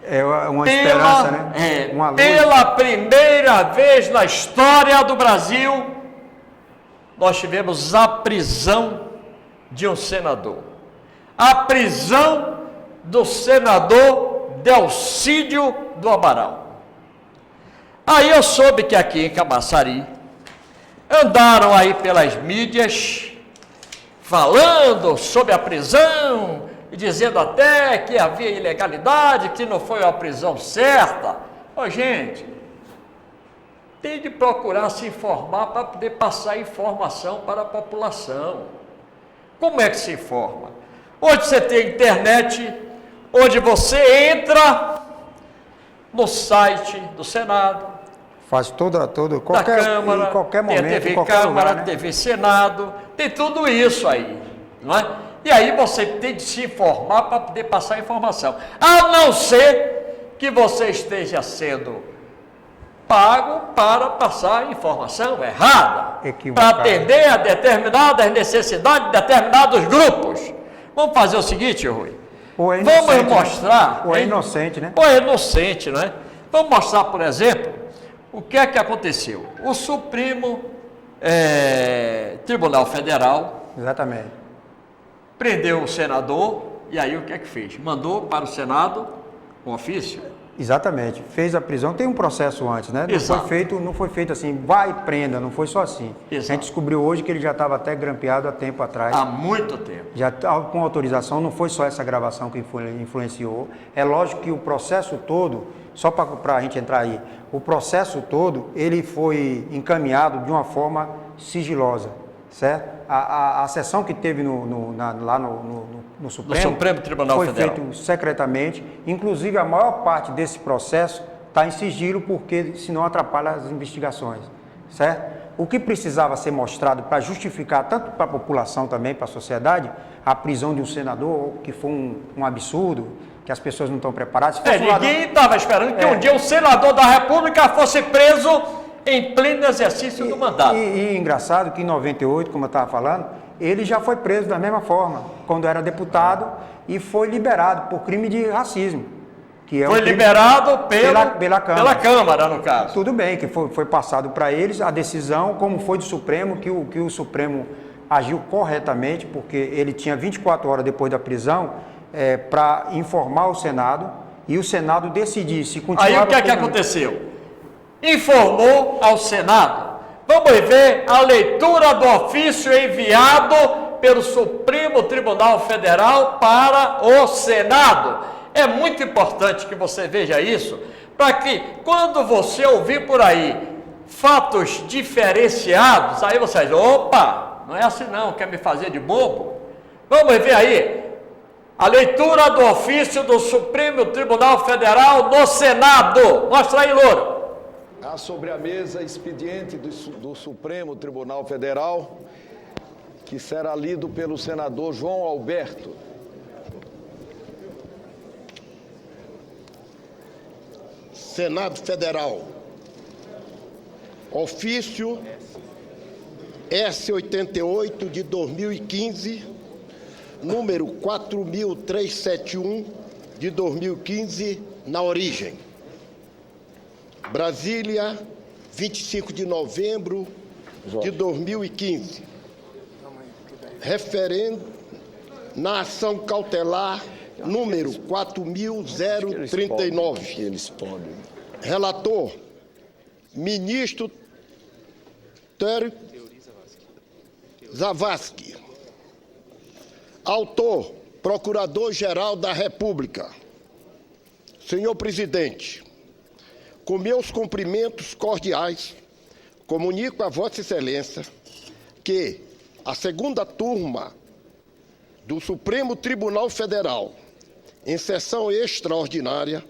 É uma esperança, né? Uma luz. Pela primeira vez na história do Brasil, nós tivemos a prisão de um senador. A prisão do senador Delcídio do Amaral. Aí eu soube que aqui em Camaçari andaram aí pelas mídias falando sobre a prisão e dizendo até que havia ilegalidade, que não foi a prisão certa. Ô, gente, tem de procurar se informar para poder passar informação para a população. Como é que se informa? Hoje você tem internet, onde você entra no site do Senado, faz da Câmara, em qualquer momento, tem a TV em qualquer Câmara, lugar, né? TV Senado, tem tudo isso aí, não é? E aí você tem de se informar para poder passar a informação. A não ser que você esteja sendo pago para passar informação errada, para atender a determinadas necessidades de determinados grupos. Vamos fazer o seguinte, Rui. Vamos mostrar... Ou é inocente, né? Ou é inocente, não é? Vamos mostrar, por exemplo, o que é que aconteceu. O Supremo Tribunal Federal... Exatamente. Prendeu o senador, e aí o que é que fez? Mandou para o Senado um ofício. Exatamente, fez a prisão, tem um processo antes, né? Não foi feito assim, vai e prenda, não foi só assim. Exato. A gente descobriu hoje que ele já estava até grampeado há tempo atrás. Há muito tempo. Já com autorização, não foi só essa gravação que influenciou. É lógico que o processo todo, só para a gente entrar aí, o processo todo, ele foi encaminhado de uma forma sigilosa, certo? A sessão que teve lá no Supremo Tribunal Federal foi feito secretamente, inclusive a maior parte desse processo está em sigilo, porque senão atrapalha as investigações, certo? O que precisava ser mostrado para justificar, tanto para a população também, para a sociedade, a prisão de um senador, que foi um absurdo, que as pessoas não estão preparadas. Ninguém estava esperando que um dia um senador da República fosse preso em pleno exercício do mandato. E engraçado que em 98, como eu estava falando, ele já foi preso da mesma forma, quando era deputado, e foi liberado por crime de racismo. Que é foi liberado pela Câmara, no caso. Tudo bem, que foi passado para eles a decisão, como foi do Supremo, que o Supremo agiu corretamente, porque ele tinha 24 horas depois da prisão para informar o Senado, e o Senado decidir se continuava... Aí o que é que aconteceu? Informou ao Senado. Vamos ver a leitura do ofício enviado pelo Supremo Tribunal Federal para o Senado. É muito importante que você veja isso, para que quando você ouvir por aí fatos diferenciados, aí você diz, opa, não é assim não, quer me fazer de bobo? Vamos ver aí a leitura do ofício do Supremo Tribunal Federal no Senado. Mostra aí, Louro. Há sobre a mesa expediente do Supremo Tribunal Federal, que será lido pelo senador João Alberto. Senado Federal. Ofício S88 de 2015, número 4.371 de 2015, na origem. Brasília, 25 de novembro de 2015. Referendo na ação cautelar número 4.039. Relator, ministro Teori Zavascki. Autor, Procurador-Geral da República. Senhor presidente, com meus cumprimentos cordiais, comunico a Vossa Excelência que a segunda turma do Supremo Tribunal Federal, em sessão extraordinária,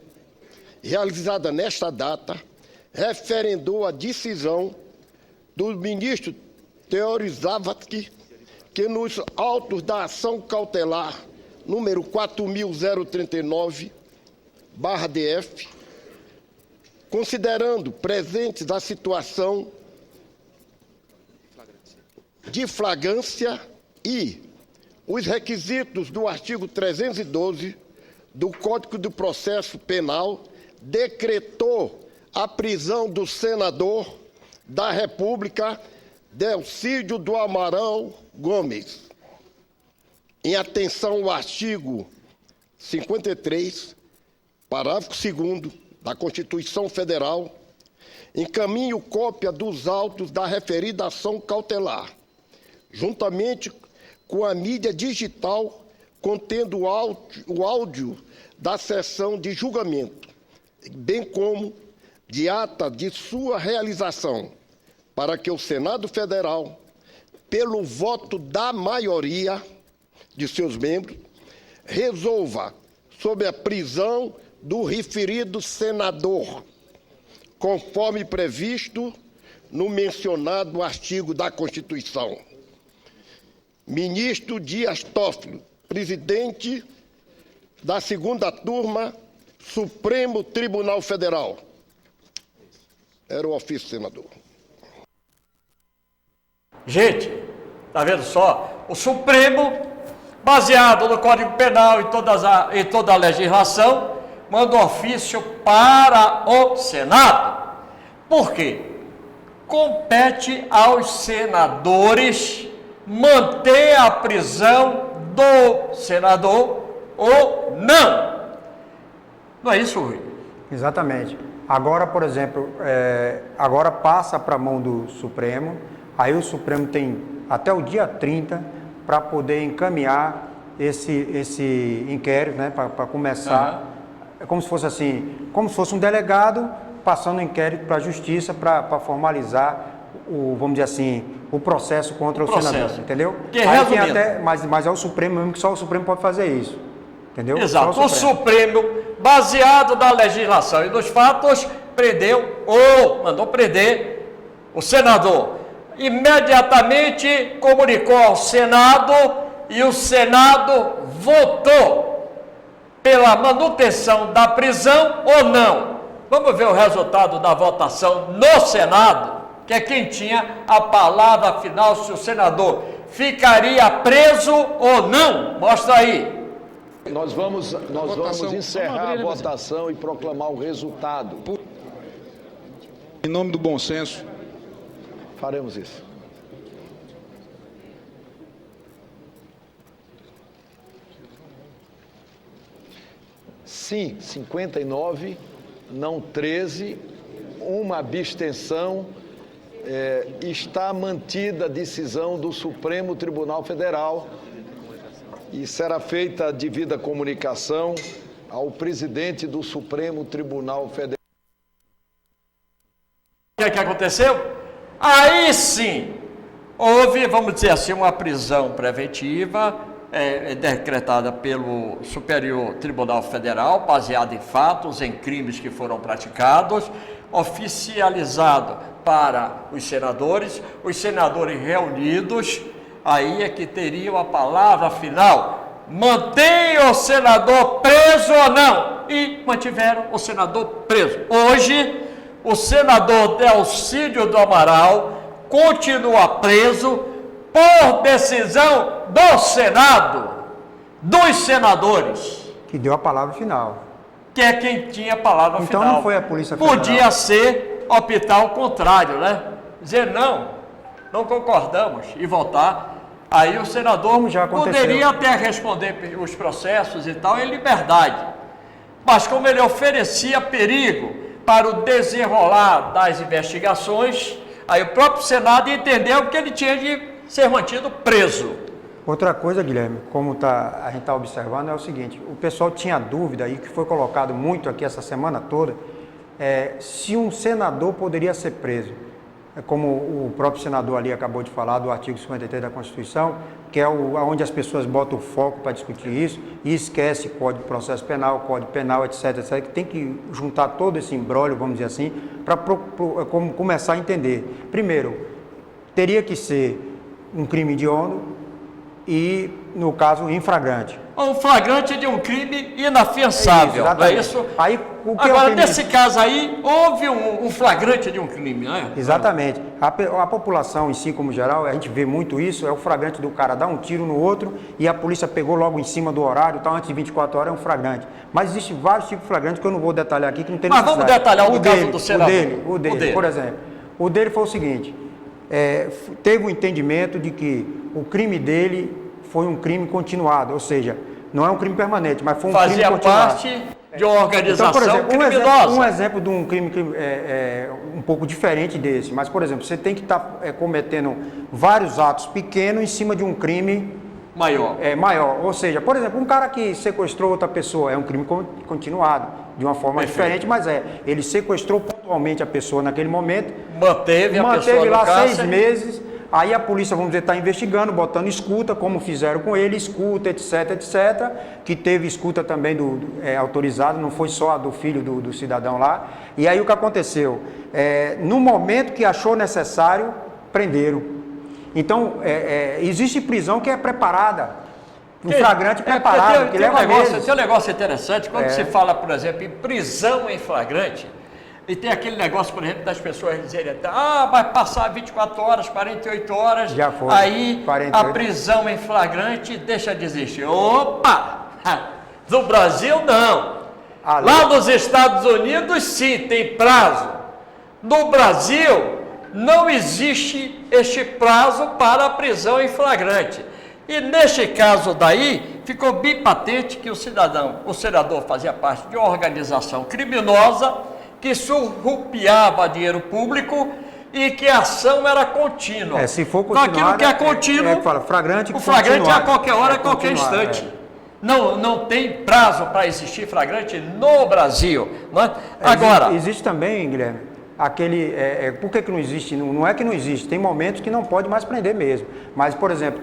realizada nesta data, referendou a decisão do ministro Teori Zavascki, que nos autos da ação cautelar número 4.039/DF, considerando presentes a situação de flagrância e os requisitos do artigo 312 do Código do Processo Penal decretou a prisão do senador da República, Delcídio do Amaral Gomes, em atenção ao artigo 53, parágrafo 2º da Constituição Federal, encaminho cópia dos autos da referida ação cautelar, juntamente com a mídia digital contendo o áudio da sessão de julgamento, bem como de ata de sua realização, para que o Senado Federal, pelo voto da maioria de seus membros, resolva sobre a prisão do referido senador, conforme previsto no mencionado artigo da Constituição. Ministro Dias Toffoli, presidente da 2ª Turma, Supremo Tribunal Federal. Era o ofício, senador. Gente, tá vendo só? O Supremo, baseado no Código Penal e toda a legislação, manda um ofício para o Senado. Por quê? Compete aos senadores manter a prisão do senador ou não. Não é isso, Rui? Exatamente. Agora, por exemplo, agora passa para a mão do Supremo, aí o Supremo tem até o dia 30 para poder encaminhar esse inquérito, né, para começar. É como se fosse assim, como se fosse um delegado passando o inquérito para a Justiça para formalizar vamos dizer assim, o processo contra o senador, entendeu? Que resumindo, mas é o Supremo mesmo, que só o Supremo pode fazer isso, entendeu? Exato. O Supremo, baseado na legislação e nos fatos, prendeu ou mandou prender o senador. Imediatamente comunicou ao Senado e o Senado votou pela manutenção da prisão ou não. Vamos ver o resultado da votação no Senado, que é quem tinha a palavra final, se o senador ficaria preso ou não. Mostra aí. Nós vamos encerrar a votação e proclamar o resultado. Em nome do bom senso. Faremos isso. Sim, 59, não 13, uma abstenção. Está mantida a decisão do Supremo Tribunal Federal e será feita a devida comunicação ao presidente do Supremo Tribunal Federal. O que aconteceu? Aí sim, houve, vamos dizer assim, uma prisão preventiva decretada pelo Superior Tribunal Federal, baseada em fatos, em crimes que foram praticados, oficializado para os senadores reunidos, aí é que teriam a palavra final. Mantenha o senador preso ou não? E mantiveram o senador preso. Hoje, o senador Delcídio do Amaral continua preso por decisão do Senado, dos senadores. Que deu a palavra final. Que é quem tinha a palavra então, final. Então não foi a Polícia Federal. Podia ser optar ao contrário, né? Dizer não concordamos e votar. Aí o senador poderia até responder os processos e tal em liberdade. Mas como ele oferecia perigo para o desenrolar das investigações, aí o próprio Senado entendeu que ele tinha de ser mantido preso. Outra coisa, Guilherme, como a gente está observando, é o seguinte: o pessoal tinha dúvida, aí que foi colocado muito aqui essa semana toda, se um senador poderia ser preso. Como o próprio senador ali acabou de falar, do artigo 53 da Constituição, que é onde as pessoas botam o foco para discutir isso e esquece Código de Processo Penal, Código Penal, etc, que tem que juntar todo esse imbróglio, vamos dizer assim, para começar a entender. Primeiro, teria que ser um crime hediondo e, no caso, infragrante. um flagrante de um crime inafiançável, não é exatamente. isso? Aí, o que é o Agora, crime? nesse caso aí, houve um flagrante de um crime, não é? Exatamente. A população em si, como geral, a gente vê muito isso, é o flagrante do cara dar um tiro no outro e a polícia pegou logo em cima do horário, então antes de 24 horas é um flagrante. Mas existem vários tipos de flagrantes que eu não vou detalhar aqui, que não tem Mas necessidade. vamos detalhar o caso dele, do senador. O dele, por exemplo. O dele foi o seguinte, teve um entendimento de que o crime dele foi um crime continuado, ou seja, não é um crime permanente, mas foi um crime Fazia continuado. parte de uma organização Então, por exemplo, criminosa. um exemplo de um crime um pouco diferente desse, mas, por exemplo, você tem que estar cometendo vários atos pequenos em cima de um crime Maior. maior. Ou seja, por exemplo, um cara que sequestrou outra pessoa é um crime continuado, de uma forma diferente, mas ele sequestrou pontualmente a pessoa naquele momento, Manteve a pessoa no lá cárcere. 6 meses, aí a polícia, vamos dizer, está investigando, botando escuta, como fizeram com ele, escuta, etc, etc, que teve escuta também autorizada, não foi só a do filho do cidadão lá. E aí o que aconteceu? No momento que achou necessário, prenderam. Então, existe prisão que é preparada, um flagrante preparado, que leva meses. Tem um negócio interessante, quando se fala, por exemplo, em prisão em flagrante, e tem aquele negócio, por exemplo, das pessoas dizerem, vai passar 24 horas, 48 horas, já foi, aí 48. a prisão em flagrante deixa de existir. Opa! No Brasil, não. Lá nos Estados Unidos, sim, tem prazo. No Brasil, não existe este prazo para a prisão em flagrante. E neste caso daí, ficou bem patente que o senador fazia parte de uma organização criminosa que surrupiava dinheiro público e que a ação era contínua. Se for então, continuada, aquilo que é contínuo, flagrante, o flagrante é a qualquer hora, a qualquer continuado, instante. Não tem prazo para existir flagrante no Brasil. Não é? Agora, existe também, Guilherme, por que não existe? Não é que não existe, tem momentos que não pode mais prender mesmo. Mas, por exemplo,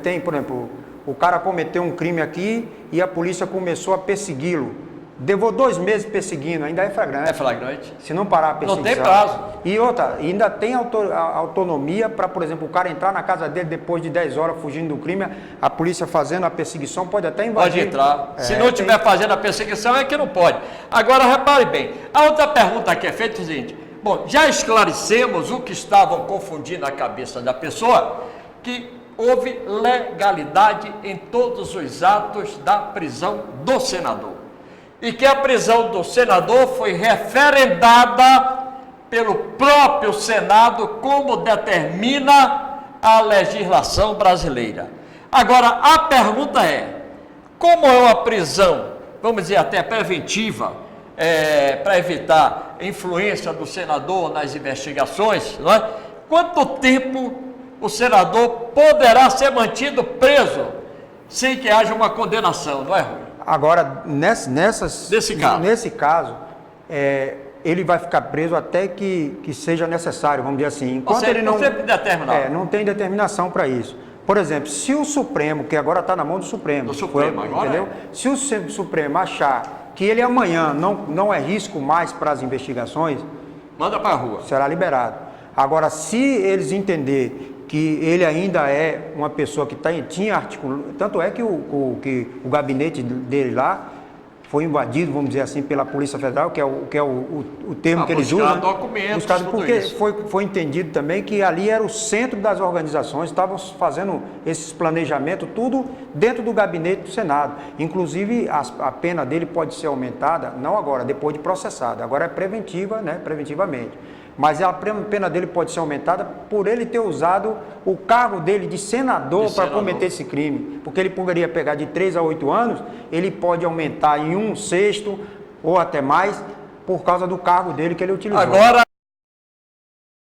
o cara cometeu um crime aqui e a polícia começou a persegui-lo. Levou 2 meses perseguindo, ainda é flagrante. É flagrante. Se não parar a perseguição. Não tem prazo. E outra, ainda tem autonomia para, por exemplo, o cara entrar na casa dele depois de 10 horas fugindo do crime, a polícia fazendo a perseguição, pode até invadir. Pode entrar. Se não estiver fazendo a perseguição, é que não pode. Agora, repare bem, a outra pergunta que é feita é o seguinte, bom, já esclarecemos o que estavam confundindo a cabeça da pessoa, que houve legalidade em todos os atos da prisão do senador. E que a prisão do senador foi referendada pelo próprio Senado, como determina a legislação brasileira. Agora, a pergunta é, como é uma prisão, vamos dizer até preventiva, para evitar influência do senador nas investigações, não é? Quanto tempo o senador poderá ser mantido preso sem que haja uma condenação, não é, Rui? Agora, nesse caso, ele vai ficar preso até que seja necessário, vamos dizer assim. Enquanto ele não determinado. Não tem determinação para isso. Por exemplo, se o Supremo, que agora está na mão do Supremo, entendeu? Se o Supremo achar que ele amanhã não é risco mais para as investigações, manda para a rua. Será liberado. Agora, se eles entenderem que ele ainda é uma pessoa que tinha articulado, tanto é que o gabinete dele lá foi invadido, vamos dizer assim, pela Polícia Federal, que é o termo que eles usam. Documentos, porque foi entendido também que ali era o centro das organizações, estavam fazendo esses planejamentos, tudo dentro do gabinete do Senado. Inclusive, a pena dele pode ser aumentada, não agora, depois de processada. Agora é preventiva, né, preventivamente. Mas a pena dele pode ser aumentada por ele ter usado o cargo dele de senador para cometer esse crime. Porque ele poderia pegar de 3 a 8 anos, ele pode aumentar em 1/6 ou até mais, por causa do cargo dele que ele utilizou. Agora,